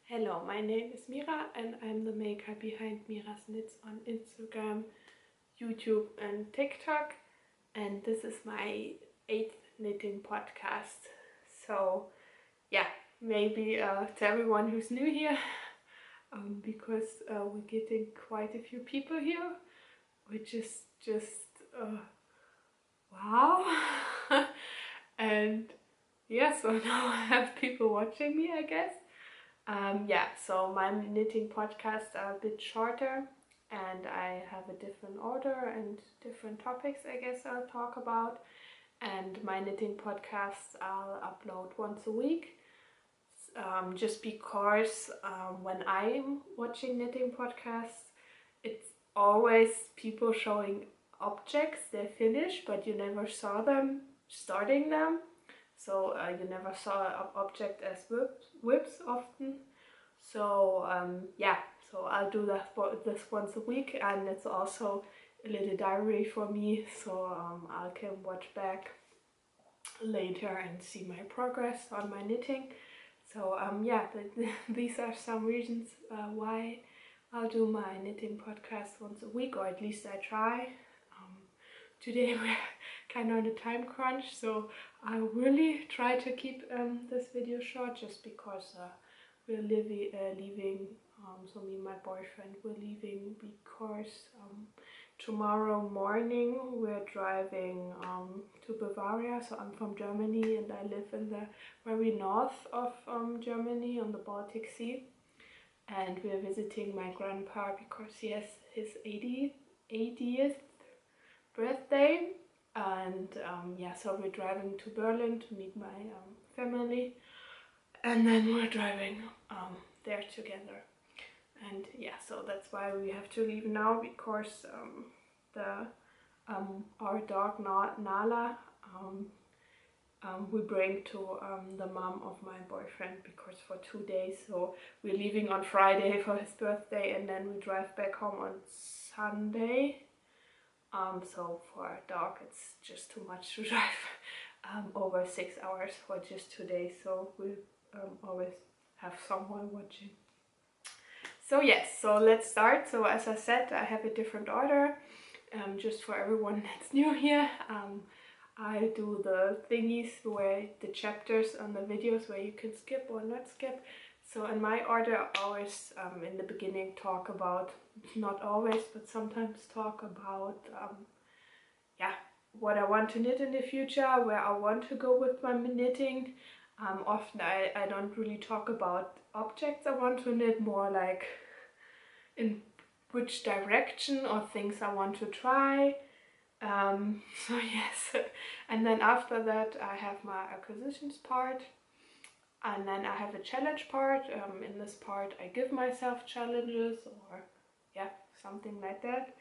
Hello, my name is Mira and I'm the maker behind MIRAS KNITS on Instagram, YouTube and TikTok, and this is my 8th knitting podcast. So yeah, maybe to everyone who's new here, because we're getting quite a few people here, which is just wow. And yeah, so now I have people watching me, I guess. Yeah, so my knitting podcasts are a bit shorter and I have a different order and different topics I guess I'll talk about. And my knitting podcasts I'll upload once a week, just because when I'm watching knitting podcasts, it's always people showing objects they finished, but you never saw them starting them. So you never saw an object as whips often. So yeah, so I'll do that for this once a week, and it's also a little diary for me, so I can watch back later and see my progress on my knitting. So yeah, these are some reasons why I'll do my knitting podcast once a week, or at least I try. Today we're kind of on a time crunch, so I really try to keep this video short, just because we're leaving, so me and my boyfriend, we're leaving because tomorrow morning we're driving to Bavaria. So I'm from Germany and I live in the very north of Germany on the Baltic Sea, and we're visiting my grandpa because he has his 80th birthday. And yeah, so we're driving to Berlin to meet my family, and then we're driving there together. And yeah, so that's why we have to leave now, because our dog Nala we bring to the mom of my boyfriend, because for 2 days. So we're leaving on Friday for his birthday, and then we drive back home on Sunday. So for a dog it's just too much to drive over 6 hours for just 2 days. So we always have someone watching. So yes, so let's start. So as I said, I have a different order, just for everyone that's new here. I do the thingies where the chapters on the videos where you can skip or not skip. So in my order I always in the beginning talk about, not always, but sometimes talk about yeah, what I want to knit in the future, where I want to go with my knitting. Often I don't really talk about objects I want to knit, more like in which direction or things I want to try. So yes, and then after that I have my acquisitions part, and then I have a challenge part. In this part I give myself challenges, or yeah, something like that.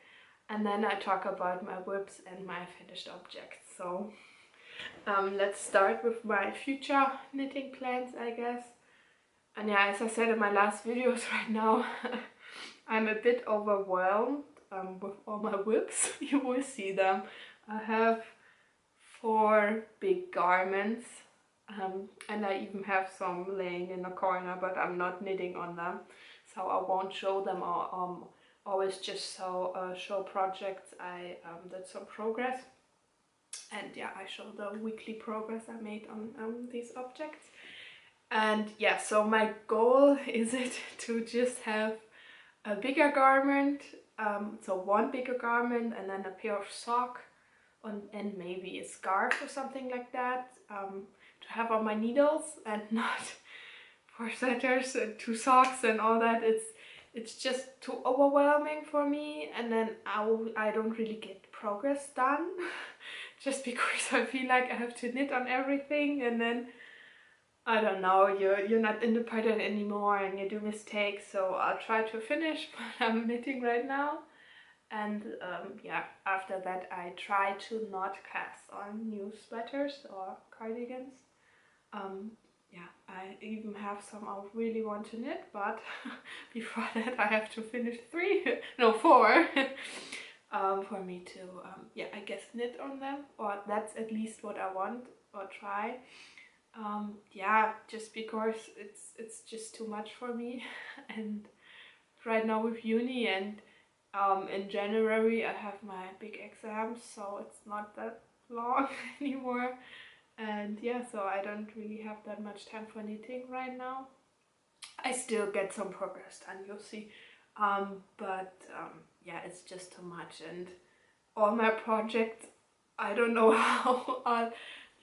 And then I talk about my whips and my finished objects. So let's start with my future knitting plans, I guess. And yeah, as I said in my last videos, right now I'm a bit overwhelmed with all my whips. You will see them. I have 4 big garments, and I even have some laying in the corner, but I'm not knitting on them, so I won't show them. Or always just show projects I did some progress, and yeah, I show the weekly progress I made on these objects. And yeah, so my goal is it to just have a bigger garment, so 1 bigger garment, and then a pair of socks, and maybe a scarf or something like that, to have on my needles, and not 4 sweaters and 2 socks and all that. It's just too overwhelming for me, and then I don't really get progress done just because I feel like I have to knit on everything, and then I don't know, you're not independent anymore and you do mistakes. So I'll try to finish what I'm knitting right now, and yeah, after that I try to not cast on new sweaters or cardigans. Yeah, I even have some I really want to knit, but before that I have to finish 4 for me to yeah, I guess knit on them, or that's at least what I want or try. Yeah, just because it's just too much for me. And right now with uni, and in January I have my big exams, so it's not that long anymore. And yeah, so I don't really have that much time for knitting right now. I still get some progress done, you'll see. But yeah, it's just too much, and all my projects, I don't know how, are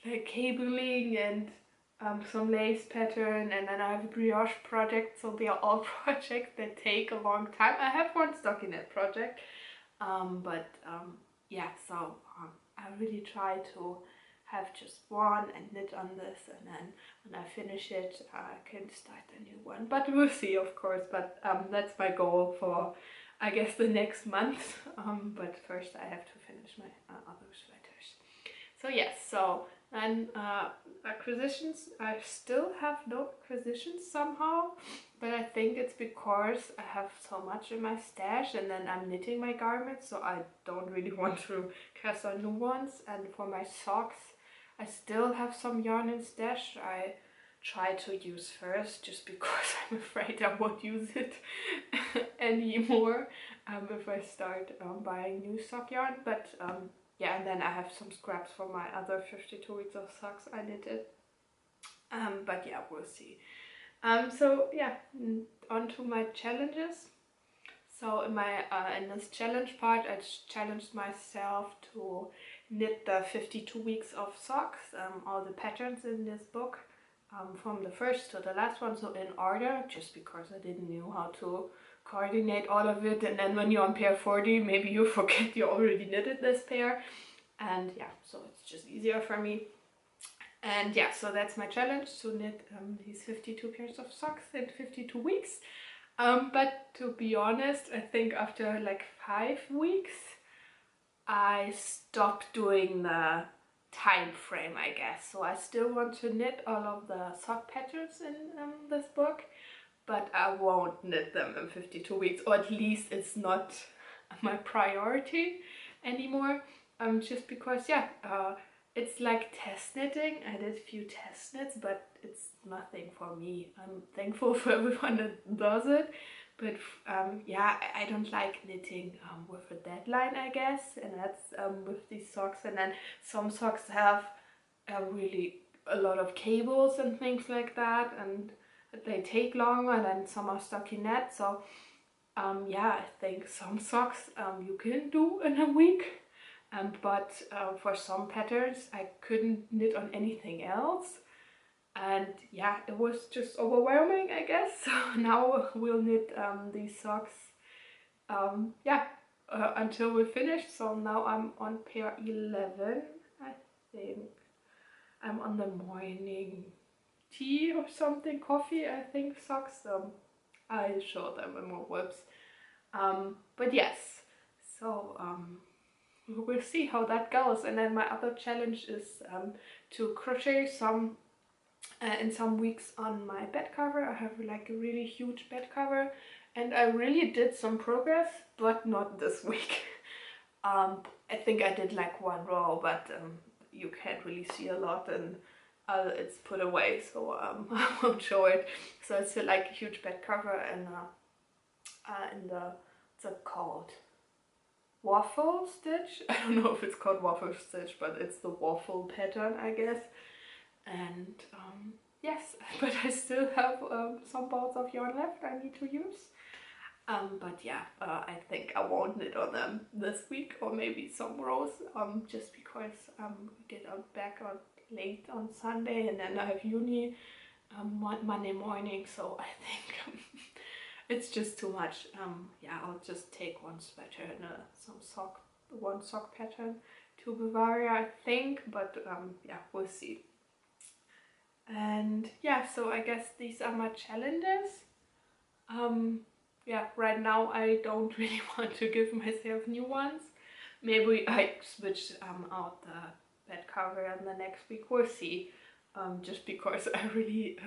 like cabling and some lace pattern, and then I have a brioche project, so they are all projects that take a long time. I have one stockinette project, yeah, so I really try to have just one and knit on this, and then when I finish it I can start a new one, but we'll see, of course. But that's my goal for, I guess, the next month. But first I have to finish my other sweaters. So yes, so and acquisitions, I still have no acquisitions somehow, but I think it's because I have so much in my stash, and then I'm knitting my garments, so I don't really want to cast on new ones. And for my socks, I still have some yarn in stash I try to use first, just because I'm afraid I won't use it anymore if I start buying new sock yarn. But yeah, and then I have some scraps for my other 52 weeks of socks I knitted. But yeah, we'll see. So yeah, on to my challenges. So in my in this challenge part, I challenged myself to knit the 52 weeks of socks, all the patterns in this book, from the first to the last one, so in order, just because I didn't know how to coordinate all of it. And then when you're on pair 40, maybe you forget you already knitted this pair, and yeah, so it's just easier for me. And yeah, so that's my challenge, to knit these 52 pairs of socks in 52 weeks. But to be honest, I think after like 5 weeks I stopped doing the time frame, I guess. So I still want to knit all of the sock patterns in this book, but I won't knit them in 52 weeks, or at least it's not my priority anymore. Just because, yeah, it's like test knitting. I did a few test knits, but it's nothing for me. I'm thankful for everyone that does it, but yeah, I don't like knitting with a deadline, I guess, and that's with these socks. And then some socks have really a lot of cables and things like that, and they take longer, and then some are stockinette. So yeah, I think some socks you can do in a week. But for some patterns I couldn't knit on anything else, and yeah, it was just overwhelming, I guess. So now we'll knit these socks yeah, until we're finished. So now I'm on pair 11, I think. I'm on the morning tea or something, coffee, I think, socks. I'll show them in more whips. But yes, so we'll see how that goes. And then my other challenge is to crochet some in some weeks on my bed cover. I have like a really huge bed cover, and I really did some progress, but not this week. I think I did like one row, but you can't really see a lot, and it's put away, so I won't show it. So it's like a huge bed cover, and in the, what's it called? Waffle stitch? I don't know if it's called waffle stitch, but it's the waffle pattern, I guess. And yes, but I still have some balls of yarn left I need to use. But yeah, I think I won't knit on them this week, or maybe some rows, just because we get back on late on Sunday, and then I have uni Monday morning, so I think it's just too much. Yeah, I'll just take one sweater and one sock pattern to Bavaria, I think, but yeah, we'll see. And yeah, so I guess these are my challenges. Yeah, right now I don't really want to give myself new ones. Maybe I switch out the bed cover in the next week, we'll see. Just because I really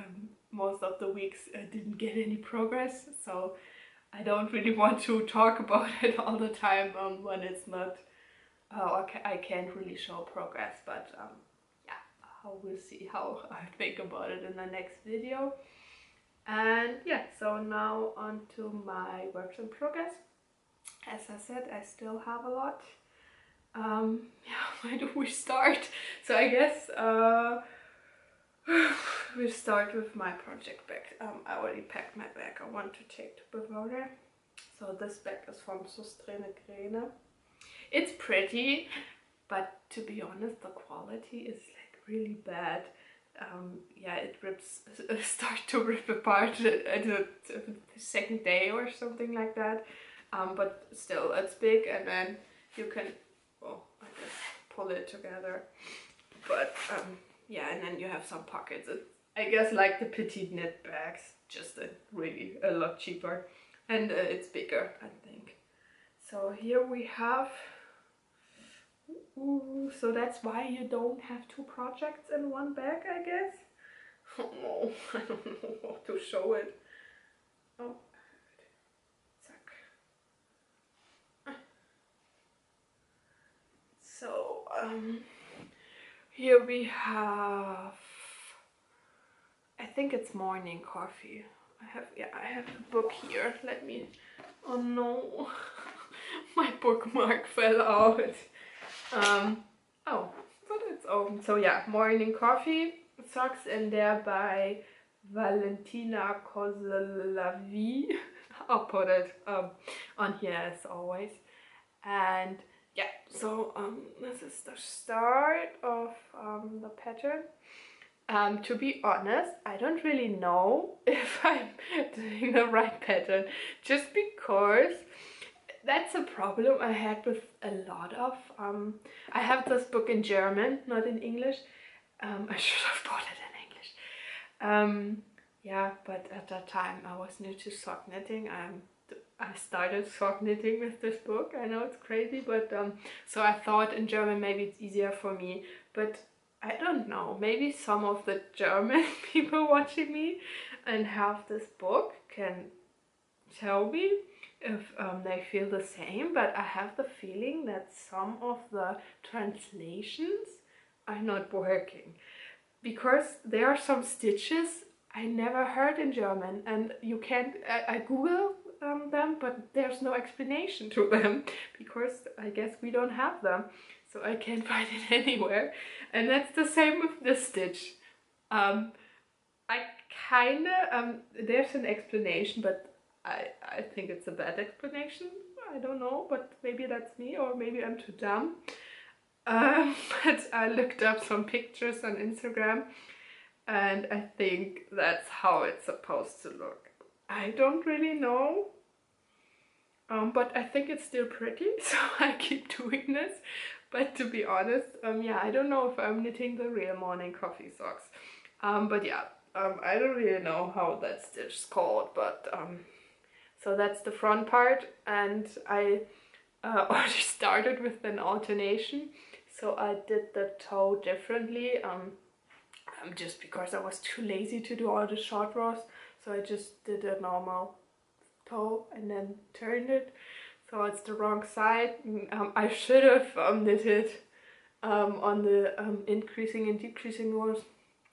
most of the weeks didn't get any progress, so I don't really want to talk about it all the time when it's not I can't really show progress. But yeah, we'll see how I think about it in the next video. And yeah, so now on to my works in progress. As I said, I still have a lot. Yeah, where do we start? So I guess we start with my project bag. I already packed my bag I want to take to Bavaria. So this bag is from Grene. It's pretty, but to be honest, the quality is like really bad. Yeah, it starts to rip apart at the second day or something like that. But still, it's big, and then you can, well, I guess, pull it together. But yeah, and then you have some pockets. It's, I guess, like the petite knit bags, just really a lot cheaper, and it's bigger, I think. So here we have. Ooh, so that's why you don't have two projects in one bag, I guess. Oh no, I don't know how to show it. Oh, so here we have, I think it's morning coffee. I have the book here. Let me, oh no, my bookmark fell out. Oh, but it's open. So yeah, morning coffee socks in there by Valentina Kozelavi. I'll put it on here as always. And yeah, so this is the start of the pattern. To be honest, I don't really know if I'm doing the right pattern, just because that's a problem I had with a lot of, I have this book in German, not in English. I should have bought it in English. Yeah, but at that time I was new to sock knitting. I started sock knitting with this book. I know it's crazy, but so I thought in German maybe it's easier for me, but I don't know, maybe some of the German people watching me and have this book can tell me if they feel the same, but I have the feeling that some of the translations are not working, because there are some stitches I never heard in German, and you can't, I Google them, but there's no explanation to them, because I guess we don't have them, so I can't find it anywhere. And that's the same with this stitch. I kinda, there's an explanation, but I think it's a bad explanation. I don't know, but maybe that's me, or maybe I'm too dumb. But I looked up some pictures on Instagram, and I think that's how it's supposed to look. I don't really know, but I think it's still pretty, so I keep doing this. But to be honest, yeah, I don't know if I'm knitting the real morning coffee socks. But yeah, I don't really know how that stitch is called, but so that's the front part, and I already started with an alternation, so I did the toe differently, just because I was too lazy to do all the short rows, so I just did a normal toe and then turned it, so it's the wrong side. I should have knitted on the increasing and decreasing rows,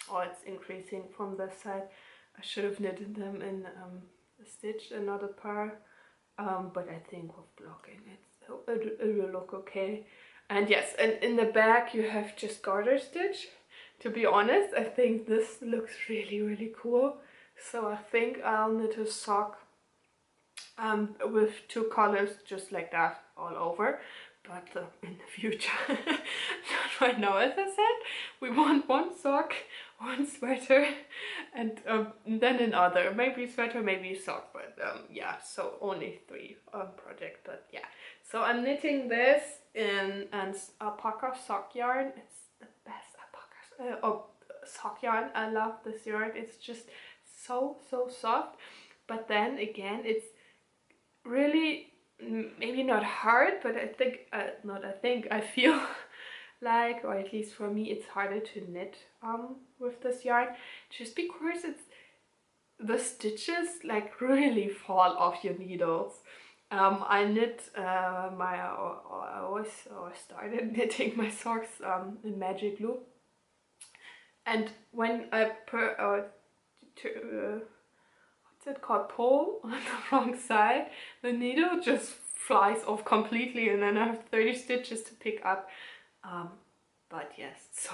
or it's increasing from this side. I should have knitted them in stitch another pair, but I think with blocking it will look okay. And yes, and in the back you have just garter stitch. To be honest, I think this looks really cool, so I think I'll knit a sock with two colors just like that all over, but in the future. Not right now. As I said, we want one sock, one sweater, and then another, maybe sweater, maybe sock, but yeah, so only 3 project. But yeah, so I'm knitting this in an alpaca sock yarn. It's the best alpaca sock yarn. I love this yarn. It's just so soft, but then again, it's really maybe not hard, but I think I feel like, or at least for me, it's harder to knit with this yarn, just because it's the stitches like really fall off your needles. I knit I always started knitting my socks in magic glue, And when I what's it called, pull on the wrong side, the needle just flies off completely, and then I have 30 stitches to pick up. But yes, so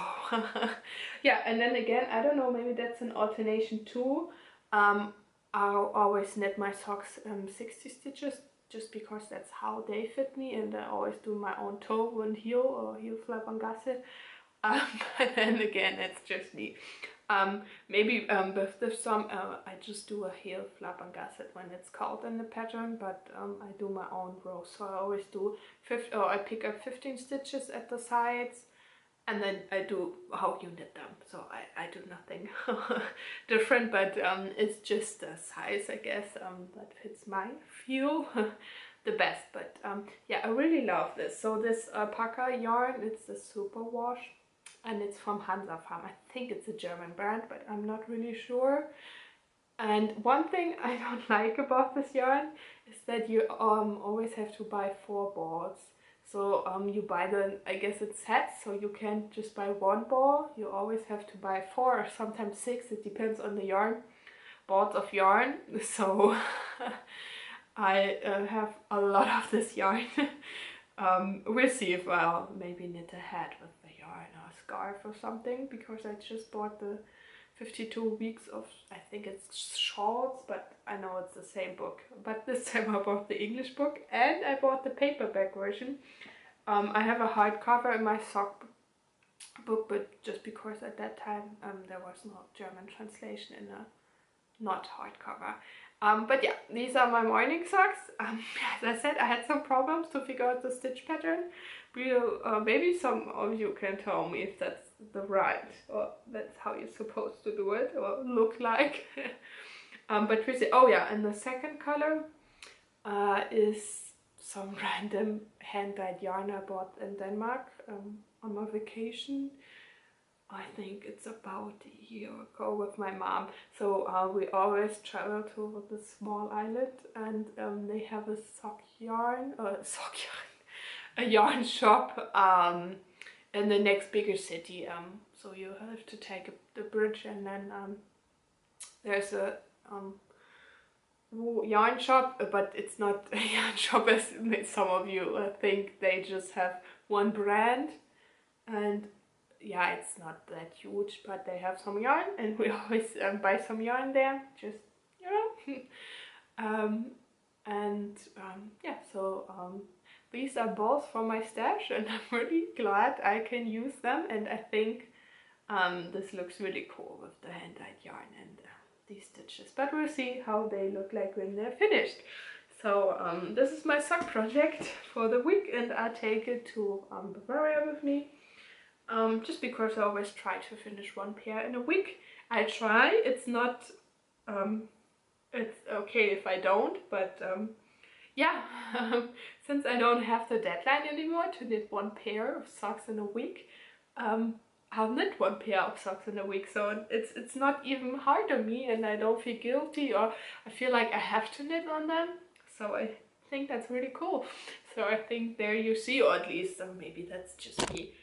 yeah, and then again, I don't know, maybe that's an alternation too. I'll always knit my socks 60 stitches, just because that's how they fit me, and I always do my own toe and heel, or heel flap and gusset. But then again, it's just me. Maybe with this some I just do a heel flap and gusset when it's called in the pattern, but I do my own rows. So I always do I pick up 15 stitches at the sides, and then I do how you knit them. So I do nothing different, but it's just the size, I guess, that fits my feel the best. But yeah, I really love this. So this alpaca yarn, it's a superwash, and it's from Hansa Farm. I think it's a German brand, but I'm not really sure. And one thing I don't like about this yarn is that you always have to buy 4 balls. So you buy the, I guess it's sets, so you can't just buy 1 ball. You always have to buy 4 or sometimes 6. It depends on the yarn, balls of yarn. So I have a lot of this yarn. We'll see if I'll maybe knit a hat with the yarn or a scarf or something, because I just bought the 52 weeks of, I think it's shawls, but I know it's the same book. But this time I bought the English book, and I bought the paperback version. I have a hardcover in my sock book, but just because at that time there was no German translation in a not hardcover. But yeah, these are my morning socks. As I said, I had some problems to figure out the stitch pattern. Maybe some of you can tell me if that's the right, or that's how you're supposed to do it, or look like. But we see, oh yeah, and the second color is some random hand-dyed yarn I bought in Denmark on my vacation. I think it's about a year ago with my mom. So we always travel to the small island, and they have a a yarn shop in the next bigger city. So you have to take the bridge, and then there's a yarn shop, but it's not a yarn shop as some of you think. They just have one brand, and yeah, it's not that huge, but they have some yarn, and we always buy some yarn there, just, you know. Yeah, so these are both from my stash, and I'm really glad I can use them, and I think this looks really cool with the hand-dyed yarn and these stitches, but we'll see how they look like when they're finished. So this is my sock project for the week, and I take it to Bavaria with me. Just because I always try to finish 1 pair in a week. I try, it's not, it's okay if I don't, but yeah, since I don't have the deadline anymore to knit 1 pair of socks in a week, I'll knit 1 pair of socks in a week, so it's not even hard on me, and I don't feel guilty, or I feel like I have to knit on them, so I think that's really cool. So I think there you see, or at least maybe that's just me.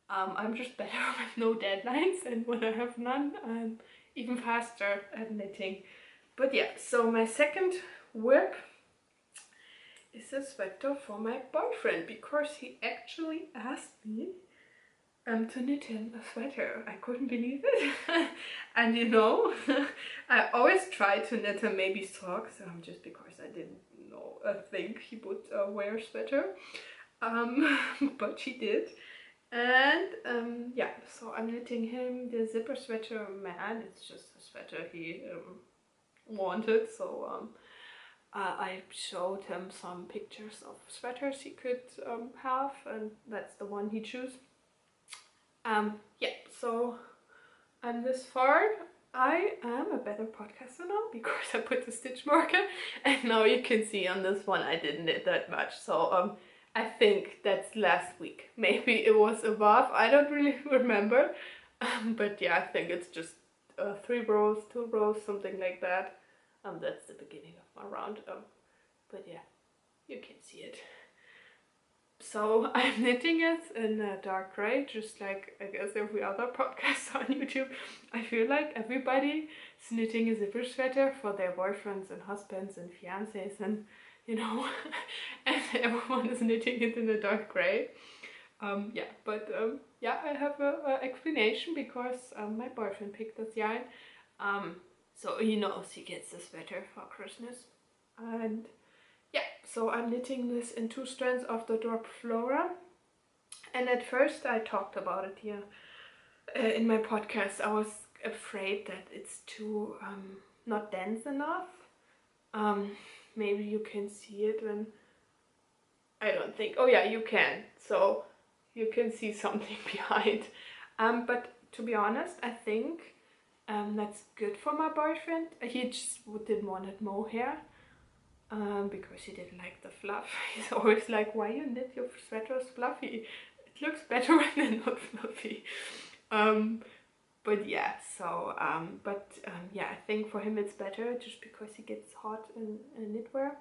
I'm just better with no deadlines, and when I have none, I'm even faster at knitting. But yeah, so my second whip is a sweater for my boyfriend, because he actually asked me to knit him a sweater. I couldn't believe it. And you know, I always try to knit him maybe socks, just because I didn't know, think he would wear a sweater. But he did. And yeah, so I'm knitting him the zipper sweater man. It's just a sweater he wanted, so I showed him some pictures of sweaters he could have, and that's the one he chose. Yeah, so I'm this far. I am a better podcaster now, because I put the stitch marker, and now you can see on this one I didn't knit that much, so I think that's last week. Maybe it was above, I don't really remember. But yeah, I think it's just 3 rows, 2 rows, something like that. That's the beginning of my round. But yeah, you can see it. So I'm knitting it in a dark grey, just like I guess every other podcast on YouTube. I feel like everybody is knitting a zipper sweater for their boyfriends and husbands and fiancés and, you know, and everyone is knitting it in a dark grey. Yeah, I have a explanation because my boyfriend picked this yarn. So he knows he gets the sweater for Christmas. And yeah, so I'm knitting this in 2 strands of the drop flora. And at first I talked about it here in my podcast. I was afraid that it's too not dense enough. Maybe you can see it when, I don't think, oh yeah, you can. So you can see something behind. But to be honest, I think that's good for my boyfriend. He just didn't want it mohair. Because he didn't like the fluff. He's always like, why you knit your sweaters fluffy? It looks better when they're not fluffy. But yeah, so, yeah, I think for him it's better just because he gets hot in knitwear,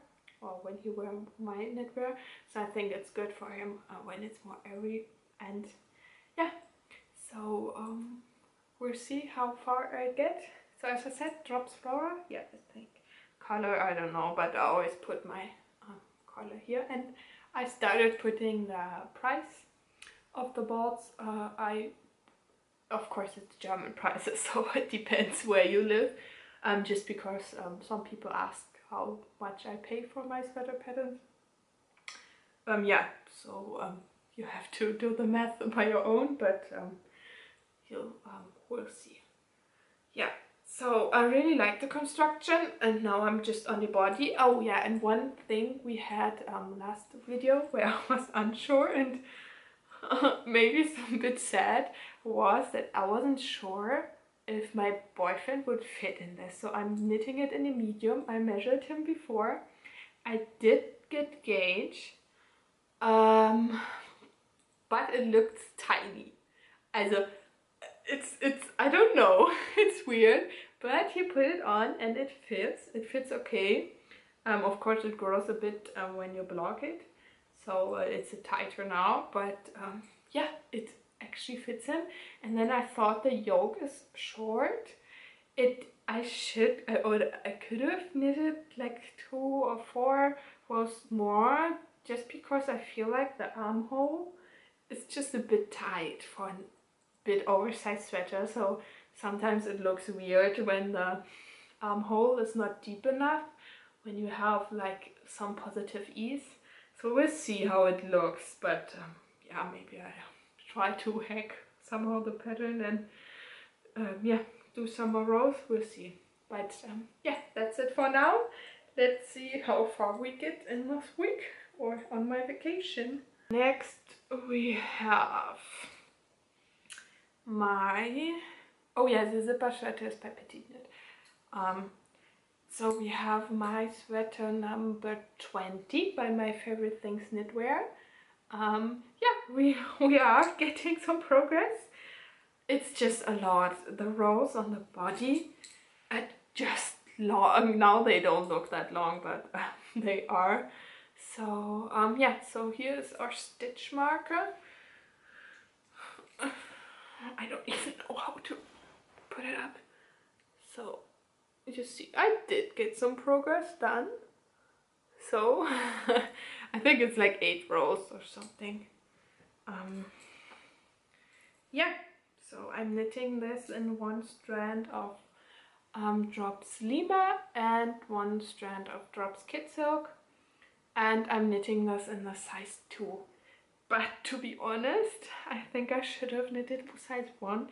or when he wears my knitwear. So I think it's good for him when it's more airy. And yeah, so we'll see how far I get. So as I said, drops flora. Yeah, I think. Color, I don't know, but I always put my color here. And I started putting the price of the balls. Of course it's German prices, so it depends where you live. Just because some people ask how much I pay for my sweater patterns. Yeah, so you have to do the math by your own, but we'll see. Yeah. So I really like the construction, and now I'm just on the body. Oh yeah, and one thing we had last video where I was unsure and maybe some bit sad was that I wasn't sure if my boyfriend would fit in this. So I'm knitting it in a medium. I measured him before. I did get gauge, but it looked tiny. Also, it's I don't know. It's weird. But he put it on and it fits okay. Of course it grows a bit when you block it, so it's tighter now, but yeah, it actually fits him. And then I thought the yoke is short. I could have knitted like 2 or 4 rows more, just because I feel like the armhole is just a bit tight for a bit oversized sweater. So sometimes it looks weird when the armhole is not deep enough, when you have like some positive ease. So we'll see how it looks, but yeah, maybe I try to hack somehow the pattern and yeah, do some more rows, we'll see. But yeah, that's it for now. Let's see how far we get in this week or on my vacation. Next we have my, oh yeah, the zipper sweater is by Petit Knit. So we have my sweater number 20 by My Favorite Things Knitwear. Yeah, we are getting some progress. It's just a lot. The rows on the body are just long. Now they don't look that long, but they are. So yeah, so here's our stitch marker. I don't even know how to put it up. So you see, I did get some progress done. So I think it's like 8 rows or something. Yeah, so I'm knitting this in 1 strand of Drops Lima and 1 strand of Drops Kid Silk, and I'm knitting this in the size 2. But to be honest, I think I should have knitted size 1,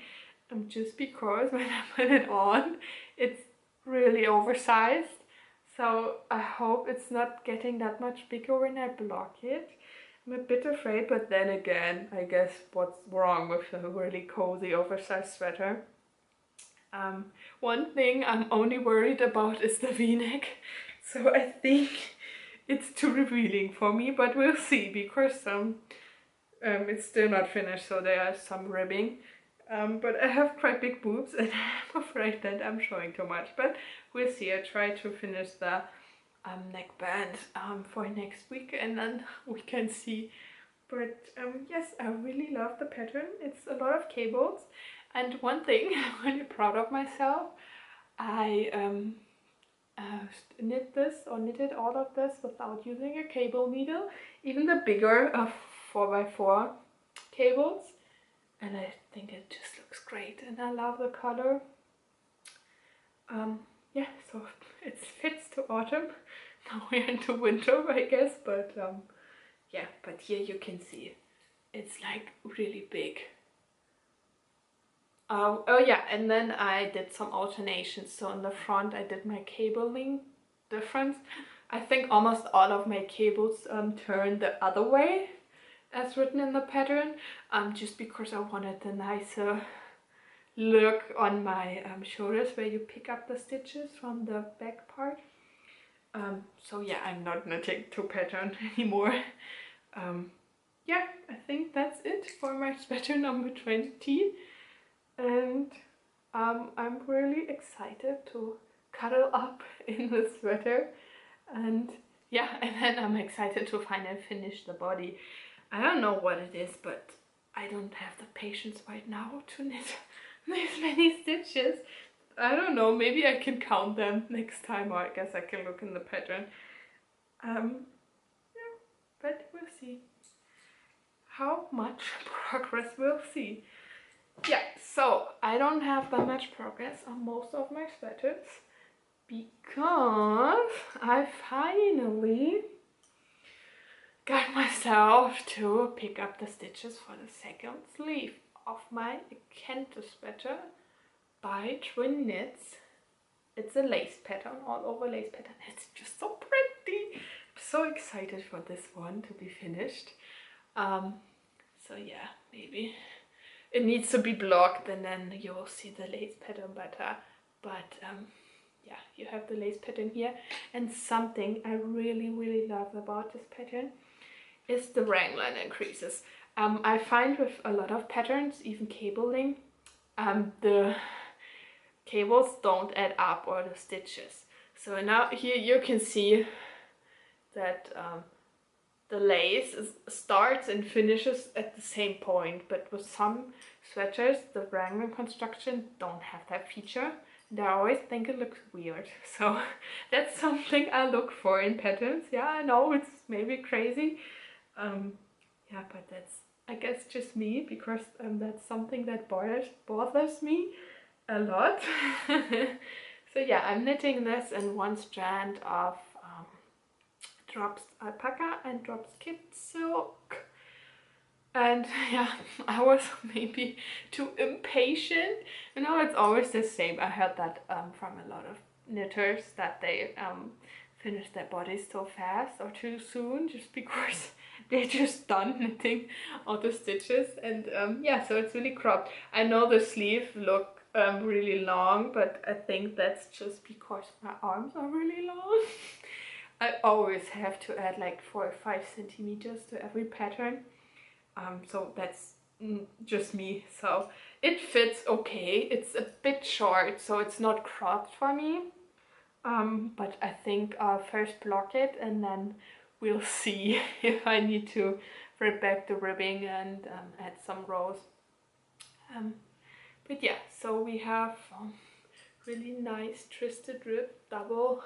just because when I put it on, it's really oversized. So I hope it's not getting that much bigger when I block it. I'm a bit afraid, but then again, I guess what's wrong with a really cozy oversized sweater? One thing I'm only worried about is the v-neck. So I think it's too revealing for me, but we'll see, because it's still not finished, so there is some ribbing. But I have quite big boobs and I'm afraid that I'm showing too much, but we'll see. I try to finish the neckband for next week, and then we can see But yes, I really love the pattern. It's a lot of cables, and one thing I'm really proud of myself, I knitted all of this without using a cable needle, even the bigger 4x4 cables, and I think it just looks great, and I love the color. Yeah, so it fits to autumn. Now we're into winter, I guess, but yeah, but here you can see it's like really big. Oh yeah, and then I did some alternations. So in the front I did my cabling difference. I think almost all of my cables turn the other way as written in the pattern, just because I wanted a nicer look on my shoulders where you pick up the stitches from the back part. So yeah, I'm not knitting two pattern anymore. Yeah, I think that's it for my sweater number 20. And I'm really excited to cuddle up in the sweater, and yeah, and then I'm excited to finally finish the body. I don't know what it is, but I don't have the patience right now to knit this many stitches. I don't know, maybe I can count them next time, or I guess I can look in the pattern. Yeah, but we'll see. How much progress we'll see. Yeah, so I don't have that much progress on most of my sweaters because I finally got myself to pick up the stitches for the second sleeve of my KNITS sweater by KNITS. It's a lace pattern, all over lace pattern. It's just so pretty. I'm so excited for this one to be finished. So yeah, maybe it needs to be blocked and then you will see the lace pattern better. But yeah, you have the lace pattern here. And something I really love about this pattern is the raglan increases. I find with a lot of patterns, even cabling, the cables don't add up, or the stitches. So now here you can see that the lace starts and finishes at the same point, but with some sweaters the raglan construction don't have that feature, and I always think it looks weird. So that's something I look for in patterns. Yeah, I know it's maybe crazy, yeah, but that's, I guess, just me, because that's something that bothers me a lot. So yeah, I'm knitting this in one strand of drops alpaca and drops kid silk. And yeah, I was maybe too impatient. You know, it's always the same. I heard that from a lot of knitters, that they finish their bodies so fast or too soon, just because they're just done knitting all the stitches. And yeah, so it's really cropped. I know the sleeve look really long, but I think that's just because my arms are really long. I always have to add like 4 or 5 centimeters to every pattern. So that's just me. So it fits okay. It's a bit short, so it's not cropped for me. But I think I'll first block it and then we'll see if I need to rip back the ribbing and add some rows. But yeah, so we have really nice twisted rib double.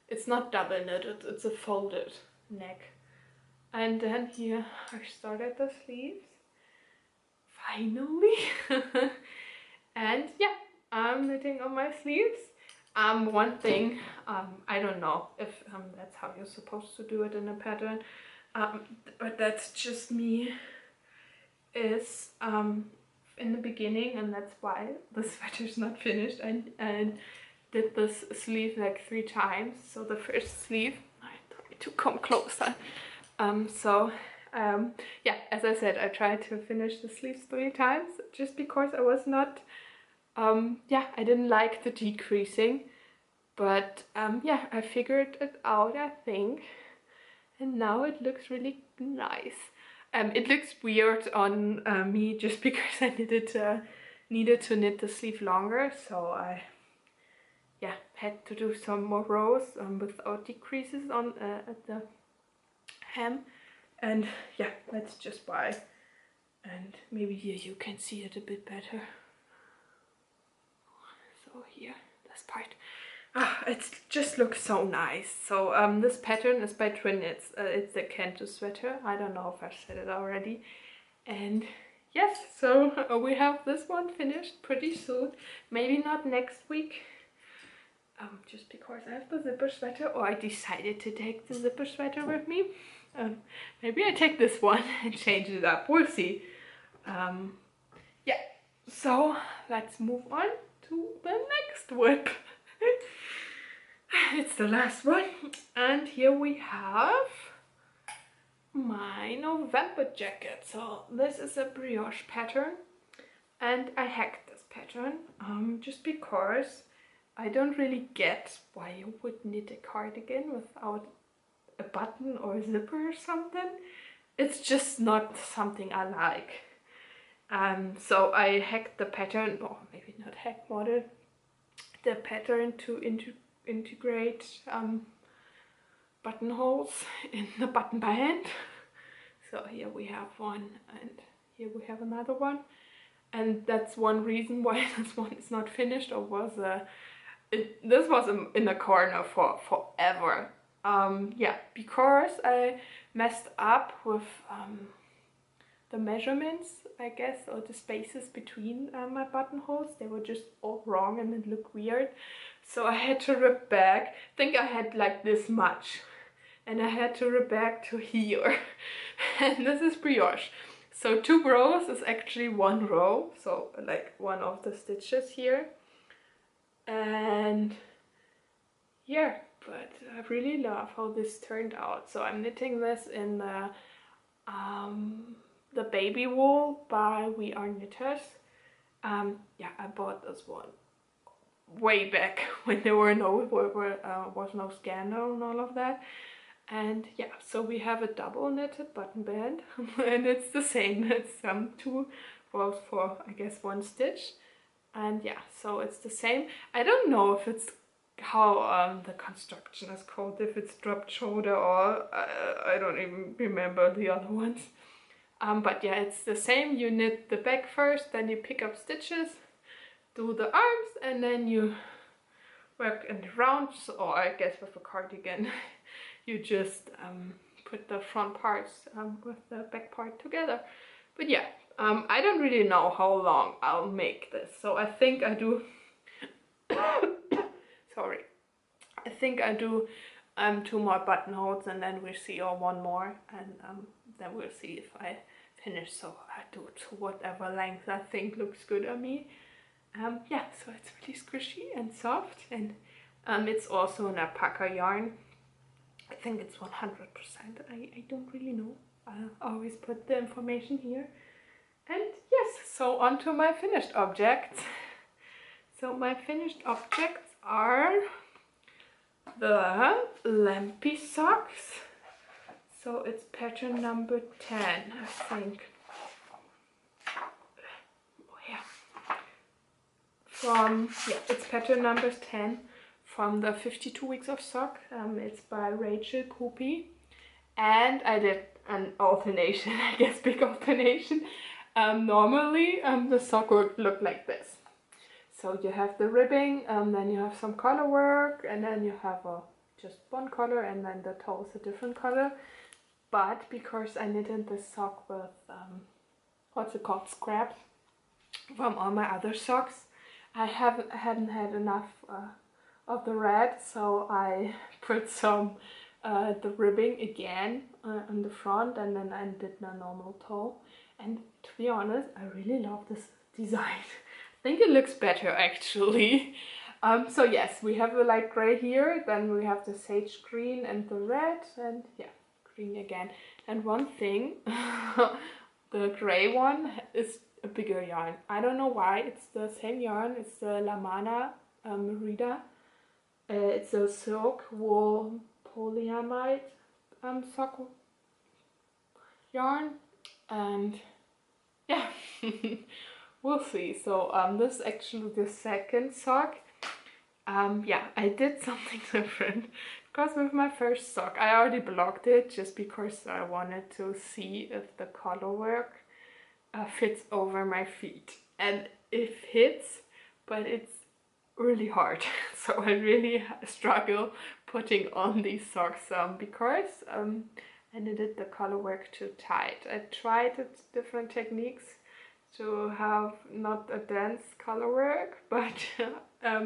It's not double knitted, it's a folded neck. And then here I started the sleeves. Finally! And yeah, I'm knitting on my sleeves. One thing, I don't know if that's how you're supposed to do it in a pattern, but that's just me, is in the beginning, and that's why the sweater's not finished, and did this sleeve like 3 times. So the first sleeve, I need to come closer. Yeah, as I said, I tried to finish the sleeves 3 times just because I was not, yeah, I didn't like the decreasing, but yeah, I figured it out, I think, and now it looks really nice. It looks weird on me just because I needed to knit the sleeve longer, so I had to do some more rows without decreases on at the hem. And yeah, let's just buy. And maybe here you can see it a bit better. So here, this part. It just looks so nice. So this pattern is by KNITS. It's a Kanto sweater. I don't know if I said it already. And yes, so we have this one finished pretty soon. Maybe not next week. Just because I have the zipper sweater, or I decided to take the zipper sweater with me. Maybe I take this one and change it up. We'll see. Yeah, so let's move on to the next whip. It's the last one, and here we have my November jacket. So this is a brioche pattern, and I hacked this pattern just because I don't really get why you would knit a cardigan without a button or a zipper or something. It's just not something I like. So I hacked the pattern, or maybe not hack, model the pattern to integrate buttonholes in the button band. So here we have one, and here we have another one, and that's one reason why this one is not finished, or was this was in the corner for forever. Yeah, because I messed up with the measurements, I guess, or the spaces between my buttonholes. They were just all wrong and it looked weird. So I had to rip back. I think I had like this much, and I had to rip back to here. And this is brioche. So 2 rows is actually 1 row, so like one of the stitches here. And yeah, but I really love how this turned out. So I'm knitting this in the baby wool by We Are Knitters. Yeah, I bought this one way back when there were was no scandal and all of that. And yeah, so we have a double knitted button band, and it's the same. It's 2 rows for, I guess, 1 stitch. And yeah, so it's the same. I don't know if it's how the construction is called, if it's dropped shoulder or I don't even remember the other ones. But yeah, it's the same. You knit the back first, then you pick up stitches, do the arms, and then you work in the rounds, or I guess with a cardigan, you just put the front parts with the back part together. But yeah, I don't really know how long I'll make this, so I think I do sorry, I think I do 2 more buttonholes, and then we'll see, or 1 more, and then we'll see if I finish. So I do to whatever length I think looks good on me. Yeah, so it's really squishy and soft, and it's also an alpaca yarn. I think it's 100%. I don't really know. I always put the information here. And yes, so on to my finished objects. So my finished objects are the Lampy socks. So it's pattern number 10, I think. Oh yeah. It's pattern number 10 from the 52 Weeks of Sock. It's by Rachel Coopy. And I did an alternation, I guess, big alternation. Normally the sock would look like this. So you have the ribbing, then you have some color work, and then you have just one color, and then the toe is a different color. But because I knitted this sock with, what's it called, scraps from all my other socks, I hadn't had enough of the red, so I put some the ribbing again on the front, and then I did the normal toe. And to be honest, I really love this design. I think it looks better actually. So yes, we have the light gray here, then we have the sage green and the red, and yeah, green again. And one thing, the gray one is a bigger yarn. I don't know why. It's the same yarn. It's the La Mana Merida. It's a silk wool polyamide sock yarn, and yeah. We'll see. So this is actually the second sock. Yeah, I did something different goes with my first sock. I already blocked it just because I wanted to see if the color work fits over my feet. And it fits, but it's really hard. So I really struggle putting on these socks because I needed the color work too tight. I tried different techniques to have not a dense color work, but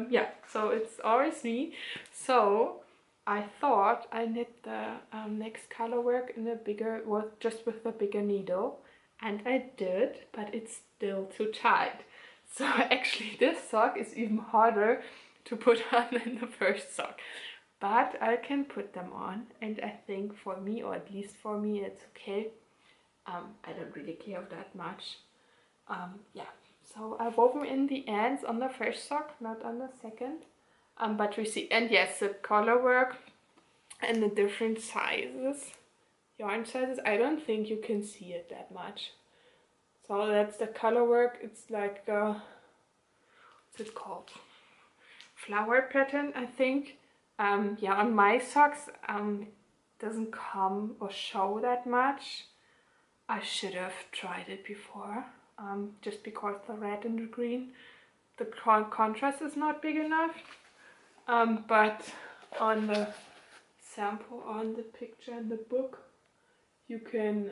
yeah, so it's always me. So I thought I knit the next color work in a bigger, well, just with a bigger needle, and I did, but it's still too tight. So actually this sock is even harder to put on than the first sock. But I can put them on, and I think for me, or at least for me, it's okay. I don't really care that much. Yeah, so I've woven in the ends on the first sock, not on the second. But we see, and yes, the color work and the different sizes, yarn sizes, I don't think you can see it that much. So that's the color work. It's like, what's it called? Flower pattern, I think. Yeah, on my socks, doesn't come or show that much. I should have tried it before, just because the red and the green, the contrast is not big enough. But on the sample, on the picture in the book, you can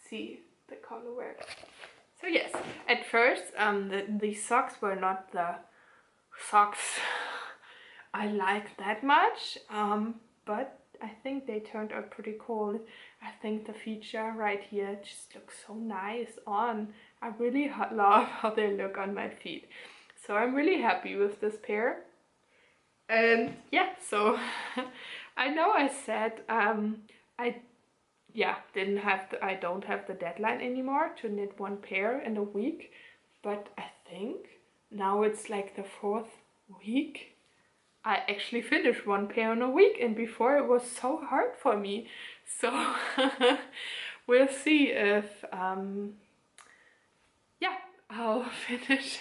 see the color work. So yes, at first these socks were not the socks I liked that much, but I think they turned out pretty cool. I think the feature right here just looks so nice on. I really love how they look on my feet. So I'm really happy with this pair. And yeah, so I know I said I don't have the deadline anymore to knit one pair in a week, but I think now it's like the 4th week. I actually finished one pair in a week, and before it was so hard for me. So we'll see if yeah, I'll finish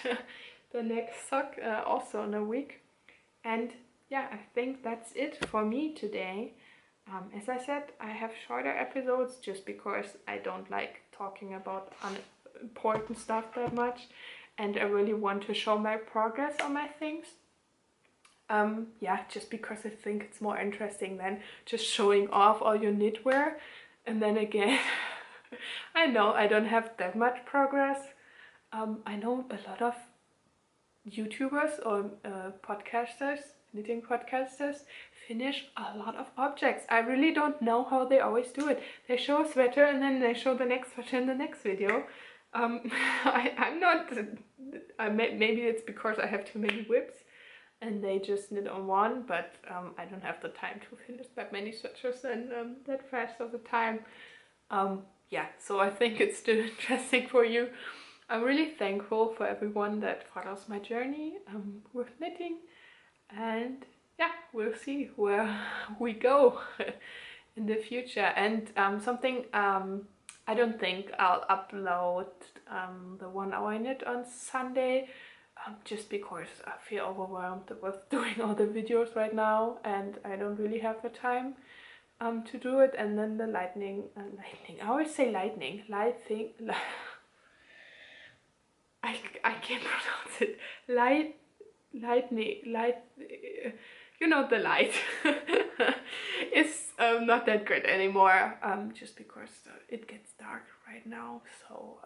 the next sock also in a week. And yeah, I think that's it for me today. As I said, I have shorter episodes just because I don't like talking about unimportant stuff that much, and I really want to show my progress on my things. Yeah, just because I think it's more interesting than just showing off all your knitwear. And then again, I know I don't have that much progress. I know a lot of YouTubers or podcasters, knitting podcasters, finish a lot of objects. I really don't know how they always do it. They show a sweater and then they show the next sweater in the next video. I'm not, maybe it's because I have too many whips and they just knit on one, but I don't have the time to finish that many sweaters and that fast of a time. Yeah, so I think it's still interesting for you. I'm really thankful for everyone that follows my journey with knitting, and yeah, we'll see where we go in the future. And something, I don't think I'll upload the 1 hour knit on Sunday, just because I feel overwhelmed with doing all the videos right now and I don't really have the time to do it. And then the lightning, I always say lightning, I can't pronounce it. Lightning, you know, the light is not that good anymore, just because it gets dark right now. So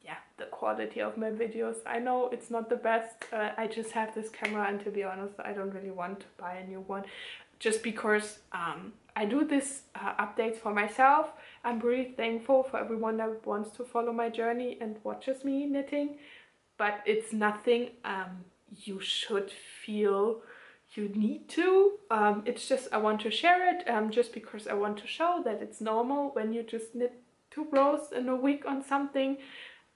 yeah, the quality of my videos, I know it's not the best. I just have this camera, and to be honest, I don't really want to buy a new one, just because I do this updates for myself. I'm really thankful for everyone that wants to follow my journey and watches me knitting, but it's nothing you should feel you need to. It's just I want to share it, just because I want to show that it's normal when you just knit 2 rows in a week on something.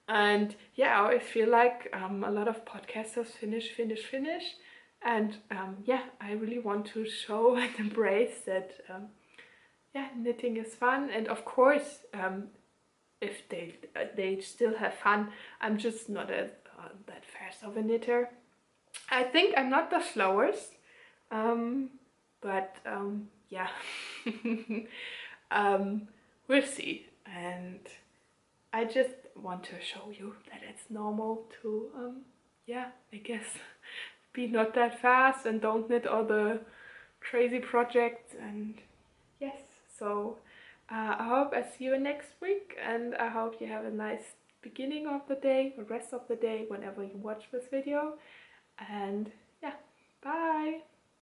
And yeah, I always feel like a lot of podcasters finish, and yeah, I really want to show and embrace that yeah, knitting is fun. And of course, if they still have fun, I'm just not that fast of a knitter. I think I'm not the slowest. but yeah. We'll see. And I just want to show you that it's normal to yeah, I guess be not that fast and don't knit all the crazy projects. And yes, so I hope I see you next week, and I hope you have a nice beginning of the day or rest of the day whenever you watch this video. And yeah, bye.